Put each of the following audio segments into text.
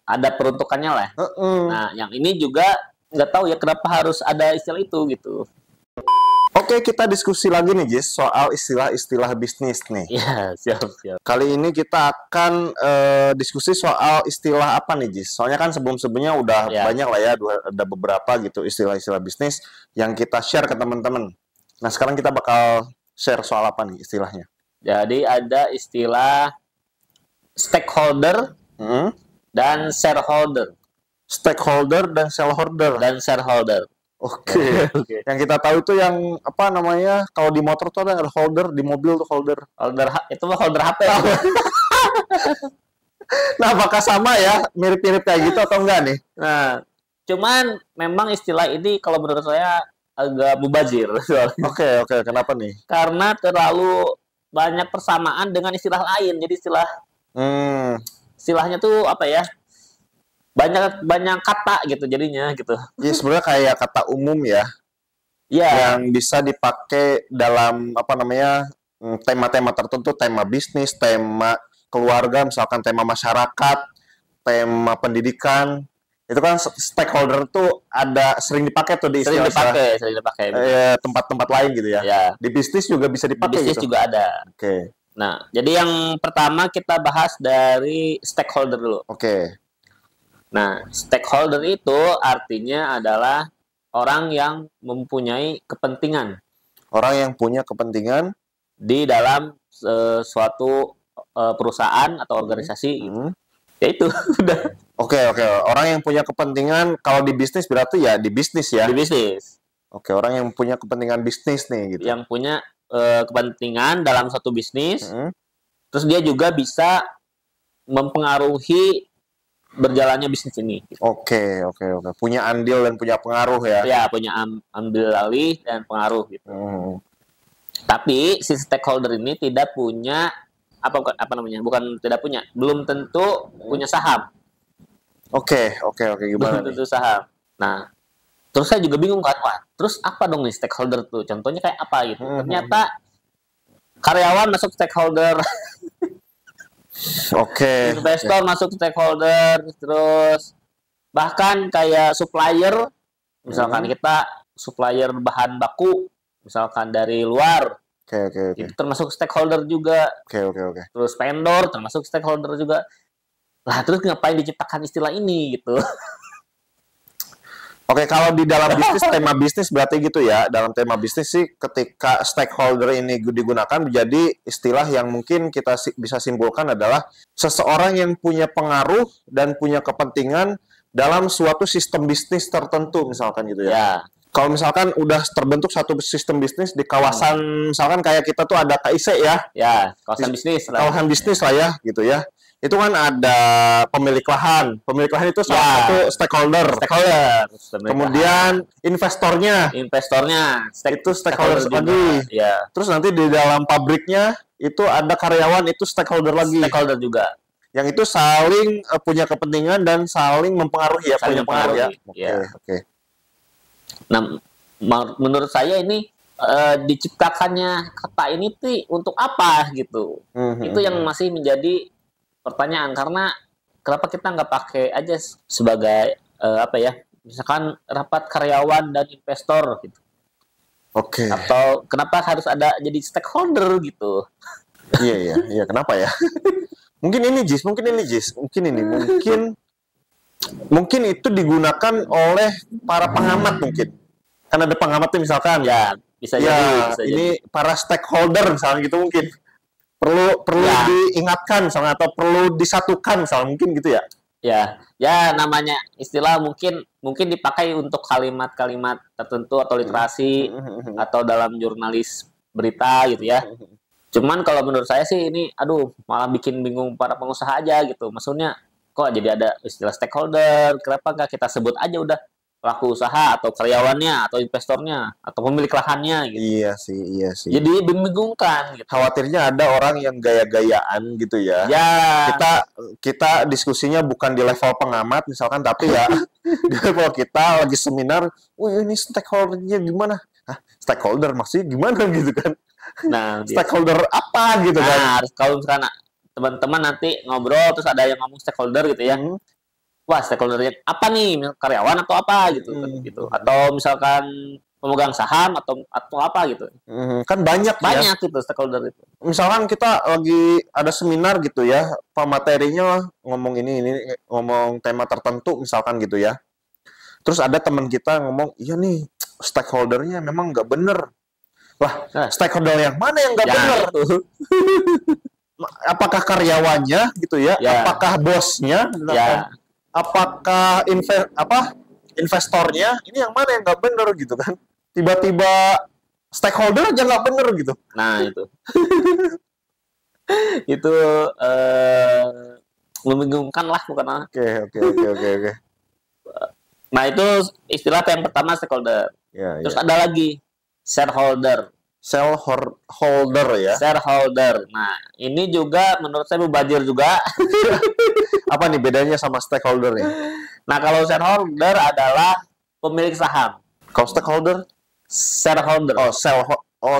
ada peruntukannya lah. Heeh. Nah, yang ini juga nggak tahu ya kenapa harus ada istilah itu gitu. Oke, kita diskusi lagi nih, Jis, soal istilah-istilah bisnis nih. Iya, siap. Kali ini kita akan diskusi soal istilah apa nih, Jis? Soalnya kan sebelum-sebelumnya udah Ya. banyak lah ya, ada beberapa gitu istilah-istilah bisnis yang kita share ke teman-teman. Nah, sekarang kita bakal share soal apa nih istilahnya? Jadi ada istilah stakeholder dan shareholder. Stakeholder dan shareholder. Oke. Yang kita tahu itu yang apa namanya? Kalau di motor tuh ada holder, di mobil tuh holder. Itu mah holder HP. Nah, apakah sama ya? Mirip-mirip kayak gitu atau enggak nih? Nah, cuman memang istilah ini kalau menurut saya agak mubazir. Oke. Kenapa nih? Karena terlalu banyak persamaan dengan istilah lain. Jadi istilahnya tuh apa ya? Banyak kata gitu jadinya gitu. Ya sebenarnya kayak kata umum ya. Iya. Yang bisa dipakai dalam apa namanya? Tema-tema tertentu, tema bisnis, tema keluarga, misalkan tema masyarakat, tema pendidikan. Itu kan stakeholder tuh ada sering dipakai tuh di istilah. Sering dipakai. Tempat-tempat lain gitu ya. Ya. Di bisnis juga bisa dipakai. Di bisnis gitu. juga ada. Oke. Nah, jadi yang pertama kita bahas dari stakeholder dulu. Oke. Nah, stakeholder itu artinya adalah orang yang mempunyai kepentingan. Orang yang punya kepentingan di dalam suatu perusahaan atau organisasi. Ya itu udah. Oke. Orang yang punya kepentingan kalau di bisnis berarti ya di bisnis ya. Di bisnis. Oke, orang yang punya kepentingan bisnis nih gitu. Yang punya kepentingan dalam suatu bisnis. Terus dia juga bisa mempengaruhi berjalannya bisnis ini. Oke. Punya andil dan punya pengaruh ya. Ya, punya ambil alih dan pengaruh gitu. Tapi si stakeholder ini tidak punya apa namanya? Bukan tidak punya, belum tentu punya saham. Oke, gimana? Belum tentu saham. Nah, terus saya juga bingung kan, wah, terus apa dong nih stakeholder tuh? Contohnya kayak apa gitu. Ternyata karyawan masuk stakeholder. Oke. Investor masuk stakeholder, terus bahkan kayak supplier, misalkan kita supplier bahan baku, misalkan dari luar, itu termasuk stakeholder juga. Oke. Terus vendor termasuk stakeholder juga. Lah terus ngapain diciptakan istilah ini gitu? Oke, kalau di dalam bisnis, tema bisnis berarti gitu ya. Dalam tema bisnis sih ketika stakeholder ini digunakan menjadi istilah yang mungkin kita bisa simpulkan adalah seseorang yang punya pengaruh dan punya kepentingan dalam suatu sistem bisnis tertentu misalkan gitu ya. Kalau misalkan udah terbentuk satu sistem bisnis di kawasan, misalkan kayak kita tuh ada KIC ya. Ya, kawasan bisnis lah. Kawasan bisnis lah ya, gitu ya. Itu kan ada pemilik lahan. Pemilik lahan itu salah satu stakeholder. Kemudian investornya. Itu stakeholder lagi. Ya. Terus nanti di dalam pabriknya itu ada karyawan, itu stakeholder lagi. Stakeholder juga. Yang itu saling punya kepentingan dan saling mempengaruhi ya. Saling punya pengaruh ya. Oke. Nah, menurut saya ini diciptakannya kata ini tuh untuk apa gitu. Itu yang masih menjadi pertanyaan, karena kenapa kita nggak pakai aja sebagai misalkan rapat karyawan dan investor gitu. Oke. Atau kenapa harus ada jadi stakeholder gitu? Iya, kenapa ya? Mungkin ini Jis. Mungkin itu digunakan oleh para pengamat mungkin. Kan ada pengamat tuh misalkan. Ya, bisa jadi. Ini para stakeholder misalnya gitu mungkin. Perlu diingatkan misalnya, atau perlu disatukan misalnya, mungkin gitu ya. Ya namanya istilah mungkin dipakai untuk kalimat-kalimat tertentu atau literasi atau dalam jurnalis berita gitu ya. Cuman kalau menurut saya sih ini malah bikin bingung para pengusaha aja gitu. Maksudnya kok jadi ada istilah stakeholder, kenapa nggak kita sebut aja udah pelaku usaha atau karyawannya atau investornya atau pemilik lahannya gitu. Iya sih. Jadi membingungkan gitu. Khawatirnya ada orang yang gaya-gayaan gitu ya. Kita diskusinya bukan di level pengamat misalkan, tapi ya di level kita lagi seminar, ini stakeholdernya gimana? Stakeholder maksudnya gimana gitu kan? Nah, stakeholder apa gitu kan? Nah, kalau misalkan teman-teman nanti ngobrol terus ada yang ngomong stakeholder gitu ya. wah stakeholdernya apa nih, karyawan atau apa gitu, gitu. Atau misalkan pemegang saham atau apa gitu. Kan banyak ya. Gitu stakeholder itu. Misalkan kita lagi ada seminar gitu ya, materinya ngomong ini ngomong tema tertentu misalkan gitu ya. Terus ada teman kita ngomong, iya nih stakeholdernya memang nggak bener. Wah, stakeholder yang mana yang nggak bener? Apakah karyawannya gitu ya? Apakah bosnya? Apakah investornya? Ini yang mana yang nggak bener gitu kan? Tiba-tiba stakeholder aja nggak bener gitu. Nah itu. Itu membingungkan lah bukan? Oke. Nah itu istilah yang pertama stakeholder. Terus ada lagi shareholder. Ya. Shareholder. Nah ini juga menurut saya mubazir juga. Apa nih bedanya sama stakeholder nih? Nah kalau shareholder adalah pemilik saham. Kalau stakeholder? Shareholder.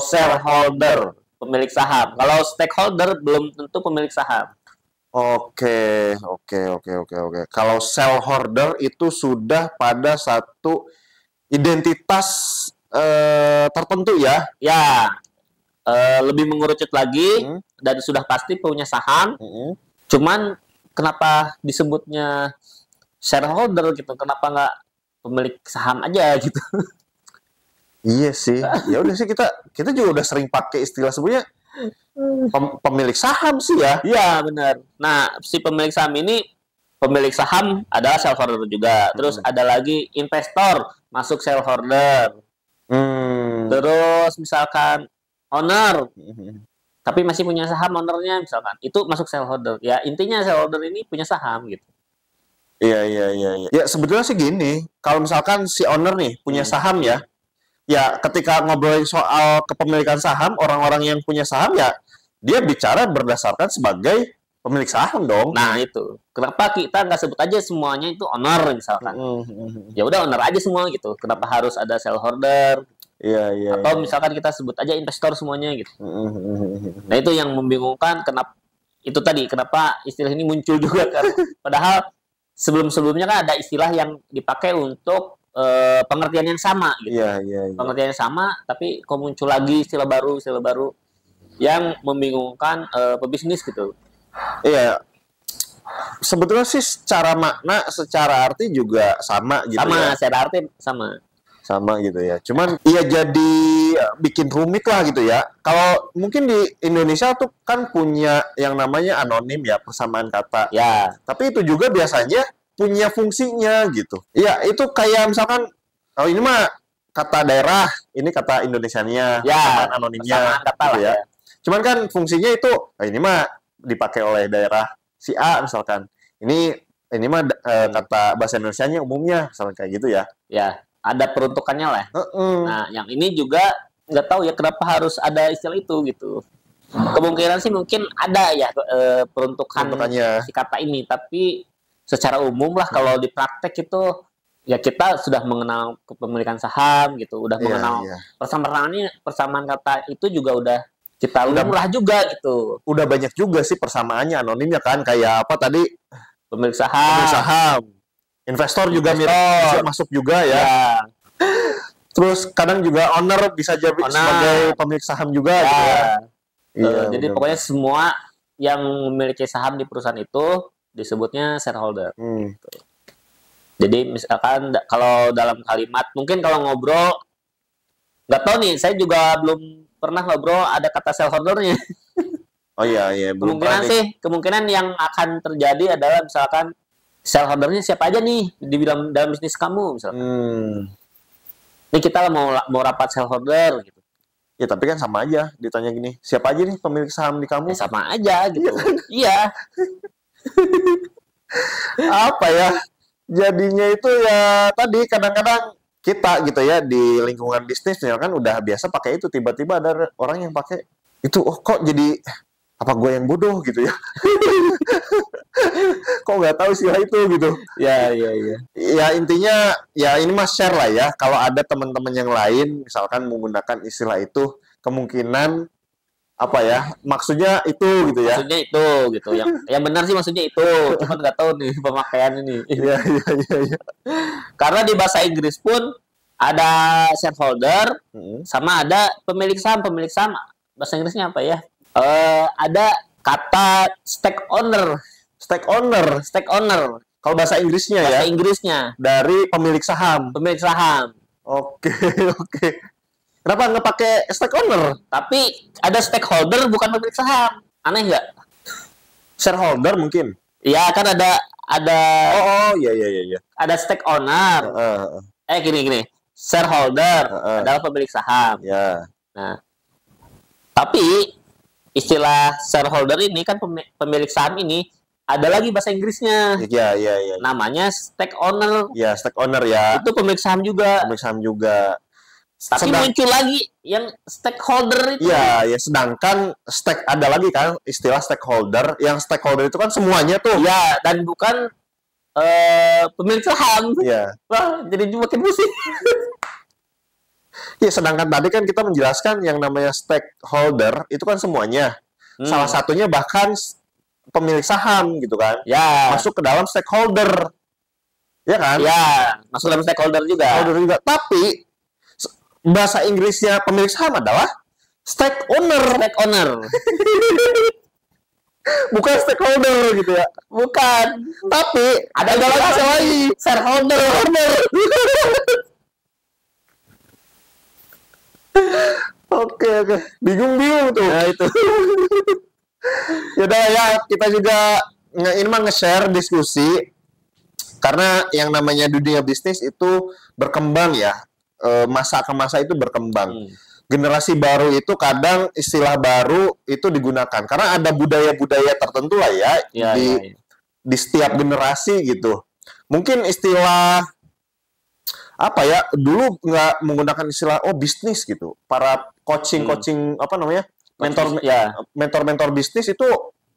Shareholder. Pemilik saham. Kalau stakeholder belum tentu pemilik saham. Oke. Kalau shareholder itu sudah pada satu identitas tertentu ya? Ya. Lebih mengerucut lagi dan sudah pasti punya saham. Cuman kenapa disebutnya shareholder gitu? Kenapa nggak pemilik saham aja gitu? Iya sih. Ya udah sih kita juga udah sering pakai istilah sebenarnya pemilik saham sih ya. Iya benar. Nah si pemilik saham ini pemilik saham adalah shareholder juga. Terus ada lagi investor masuk shareholder. Terus misalkan owner tapi masih punya saham ownernya misalkan itu masuk shareholder. Ya intinya shareholder ini punya saham gitu. Iya. Ya sebetulnya sih gini. Kalau misalkan si owner nih punya saham ya. Ya, ketika ngobrolin soal kepemilikan saham, orang-orang yang punya saham ya dia bicara berdasarkan sebagai pemilik saham dong. Nah itu, kenapa kita nggak sebut aja semuanya itu owner misalkan? Ya udah owner aja semua gitu. Kenapa harus ada shareholder? Iya. Atau misalkan kita sebut aja investor semuanya gitu. Nah itu yang membingungkan. Kenapa itu tadi? Kenapa istilah ini muncul juga kan? Padahal sebelum-sebelumnya kan ada istilah yang dipakai untuk pengertian yang sama gitu. Iya. Pengertian yang sama tapi kok muncul lagi istilah baru yang membingungkan pebisnis gitu. Iya. Sebetulnya sih secara makna, secara arti juga sama gitu ya. Secara arti sama gitu ya. Cuman ya jadi bikin rumit lah gitu ya. Kalau mungkin di Indonesia tuh kan punya yang namanya anonim ya, persamaan kata. Ya. Tapi itu juga biasanya punya fungsinya gitu. Ya itu kayak misalkan, oh ini mah kata daerah, ini kata Indonesianya, persamaan anonimnya, kata gitu lah ya. Cuman kan fungsinya itu, ini mah dipakai oleh daerah si A misalkan. Ini mah kata bahasa Indonesianya umumnya, misalkan kayak gitu ya. Ya, ada peruntukannya lah. Nah, yang ini juga nggak tahu ya kenapa harus ada istilah itu gitu. Kemungkinan sih mungkin ada ya peruntukannya si kata ini, tapi secara umum lah kalau di praktek itu ya kita sudah mengenal kepemilikan saham gitu, udah mengenal persamaan kata itu juga udah kita lumrah juga gitu. Udah banyak juga sih persamaannya anonimnya kan, kayak apa tadi pemilik saham. Investor juga masuk juga ya. Terus kadang juga owner bisa jadi sebagai pemilik saham juga gitu ya. Jadi pokoknya semua yang memiliki saham di perusahaan itu disebutnya shareholder. Jadi misalkan kalau dalam kalimat, mungkin kalau ngobrol, nggak tahu nih, saya juga belum pernah ngobrol ada kata shareholdernya. Oh iya, Kemungkinan yang akan terjadi adalah misalkan shareholdernya siapa aja nih dalam bisnis kamu misalkan. Ini kita mau rapat shareholder gitu. Ya tapi kan sama aja ditanya gini, siapa aja nih pemilik saham di kamu? Ya, sama aja gitu. Iya. Apa ya? Jadinya itu ya tadi kadang-kadang kita gitu ya di lingkungan bisnis ya kan udah biasa pakai itu, tiba-tiba ada orang yang pakai itu, oh kok jadi apa gue yang bodoh gitu ya? Kok nggak tahu istilah itu gitu? Ya. Ya intinya ya ini mas share lah ya. Kalau ada teman-teman yang lain misalkan menggunakan istilah itu, kemungkinan apa ya? Maksudnya itu gitu ya. Maksudnya itu gitu. Yang benar sih maksudnya itu. Cuma nggak tahu nih pemakaian ini. Iya, iya, iya, iya. Karena di bahasa Inggris pun ada shareholder sama ada pemilik saham. Pemilik saham bahasa Inggrisnya apa ya? Ada kata stakeowner. Stakeowner. Kalau bahasa Inggrisnya ya. Bahasa Inggrisnya Dari pemilik saham. pemilik saham. Oke, oke. Kenapa nggak pakai stakeowner? Tapi ada stakeholder bukan pemilik saham. Aneh nggak? Shareholder mungkin. Iya kan ada Oh, iya, iya, iya, iya. ada stake owner. Gini. Shareholder adalah pemilik saham. Ya. Nah, tapi istilah shareholder ini kan pemilik saham ini ada lagi bahasa Inggrisnya. Iya, iya, iya. Namanya stake owner. Ya, stakeowner ya. Itu pemilik saham juga. Pemilik saham juga. Tapi muncul lagi yang stakeholder itu. Iya, ya sedangkan ada lagi kan istilah stakeholder. Yang stakeholder itu kan semuanya tuh. Ya, dan bukan pemilik saham. Iya. Wah, jadi makin pusing. Ya, sedangkan tadi kan kita menjelaskan yang namanya stakeholder itu kan semuanya. Salah satunya bahkan pemilik saham gitu kan. Ya. Masuk ke dalam stakeholder. Ya kan? Ya, masuk dalam stakeholder juga. Stakeholder juga. Tapi bahasa Inggrisnya pemilik saham adalah stake owner. Stake owner. Bukan stakeholder gitu ya. Bukan. Tapi ada lagi shareholder. Oke. Bingung tuh. Nah, itu. Yaudah ya, kita juga ini mah nge-share diskusi karena yang namanya dunia bisnis itu berkembang ya. Masa ke masa itu berkembang. Generasi baru itu kadang istilah baru itu digunakan karena ada budaya-budaya tertentu lah ya, di setiap generasi gitu. Mungkin istilah apa ya, dulu nggak menggunakan istilah bisnis gitu. Para coaching apa namanya, mentor bisnis itu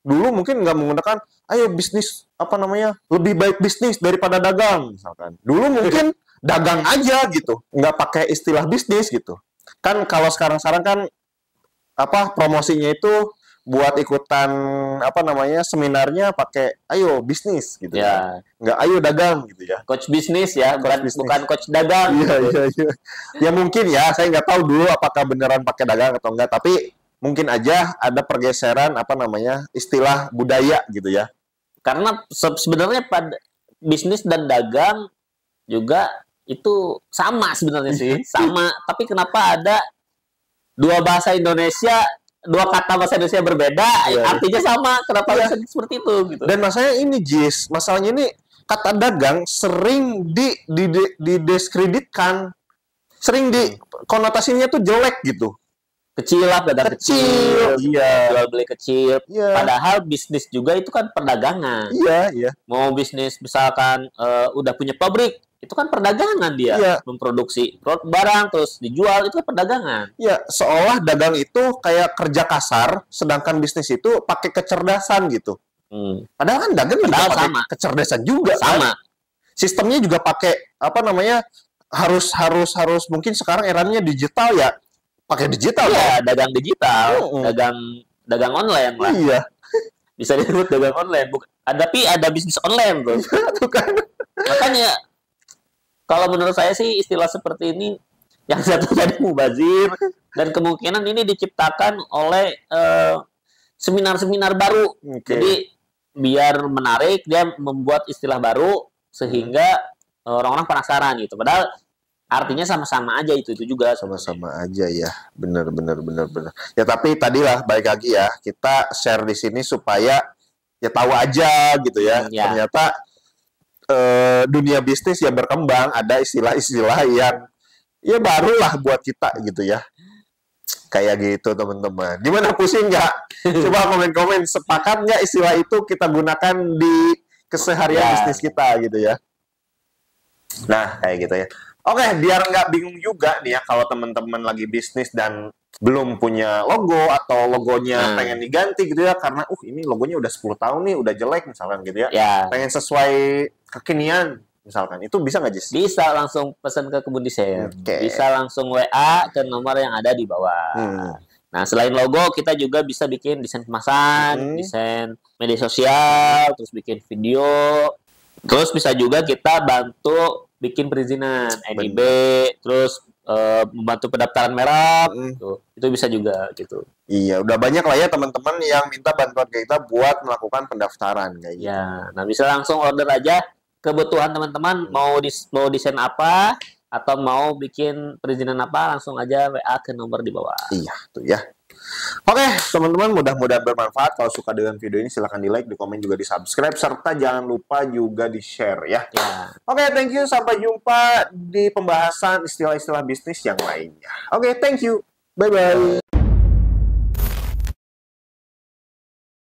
dulu mungkin nggak menggunakan ayo bisnis apa namanya, lebih baik bisnis daripada dagang misalkan. Dulu mungkin dagang aja gitu, nggak pakai istilah bisnis gitu. Kan kalau sekarang kan apa promosinya itu buat ikutan apa namanya seminarnya pakai ayo bisnis gitu ya. Nggak ayo dagang gitu ya. Coach bisnis ya, bukan coach dagang. Iya. Ya mungkin ya, saya nggak tahu dulu apakah beneran pakai dagang atau enggak, tapi mungkin aja ada pergeseran apa namanya istilah budaya gitu ya. Karena sebenarnya pada bisnis dan dagang juga itu sama sebenarnya sih, sama. Tapi kenapa ada dua bahasa Indonesia, dua kata bahasa Indonesia berbeda, artinya sama. Kenapa bisa seperti itu gitu? Dan masalahnya ini kata dagang sering didiskreditkan, sering konotasinya tuh jelek gitu. Kecil lah, dagang kecil, jual beli kecil. Padahal bisnis juga itu kan perdagangan. Iya. Mau bisnis misalkan udah punya pabrik, itu kan perdagangan dia, memproduksi barang terus dijual, itu kan perdagangan. Iya, seolah dagang itu kayak kerja kasar, sedangkan bisnis itu pakai kecerdasan gitu. Padahal kan dagang juga pakai kecerdasan juga. Sama. Kan? Sistemnya juga pakai apa namanya, harus mungkin sekarang eranya digital ya, pakai digital ya, dagang digital, dagang online lah. Iya. Bisa disebut dagang online. Tapi ada bisnis online tuh. Tuh kan. Makanya kalau menurut saya sih istilah seperti ini yang satu tadi mubazir, dan kemungkinan ini diciptakan oleh seminar-seminar baru. Jadi biar menarik dia membuat istilah baru sehingga orang-orang penasaran gitu. Padahal artinya sama-sama aja itu juga sama-sama aja ya. Benar. Ya tapi tadilah balik lagi ya, kita share di sini supaya ya tahu aja gitu ya. Ternyata dunia bisnis yang berkembang, ada istilah-istilah yang ya barulah buat kita gitu ya. Kayak gitu teman-teman. Gimana, pusing nggak? Coba komen-komen, sepakat nggak istilah itu kita gunakan di keseharian bisnis kita gitu ya. Nah, kayak gitu ya. Oke, biar nggak bingung juga nih ya kalau teman-teman lagi bisnis dan belum punya logo atau logonya pengen diganti gitu ya, karena ini logonya udah 10 tahun nih, udah jelek misalkan gitu ya. Pengen sesuai kekinian misalkan, itu bisa nggak, Jis? Bisa langsung pesan ke Kebun Desain. Bisa langsung WA ke nomor yang ada di bawah. Nah, selain logo, kita juga bisa bikin desain kemasan, desain media sosial, terus bikin video. Terus bisa juga kita bantu bikin perizinan NIB, terus membantu pendaftaran merek, gitu. Itu bisa juga gitu. Iya, udah banyak lah ya teman-teman yang minta bantuan kita buat melakukan pendaftaran kayak gitu. Ya, nah bisa langsung order aja kebutuhan teman-teman mau desain apa atau mau bikin perizinan apa, langsung aja WA ke nomor di bawah. Iya, tuh ya. Oke, teman-teman, mudah-mudahan bermanfaat. Kalau suka dengan video ini silahkan di like, di komen, juga di subscribe, serta jangan lupa juga di share ya. Oke, thank you. Sampai jumpa di pembahasan istilah-istilah bisnis yang lainnya. Oke, thank you. Bye-bye.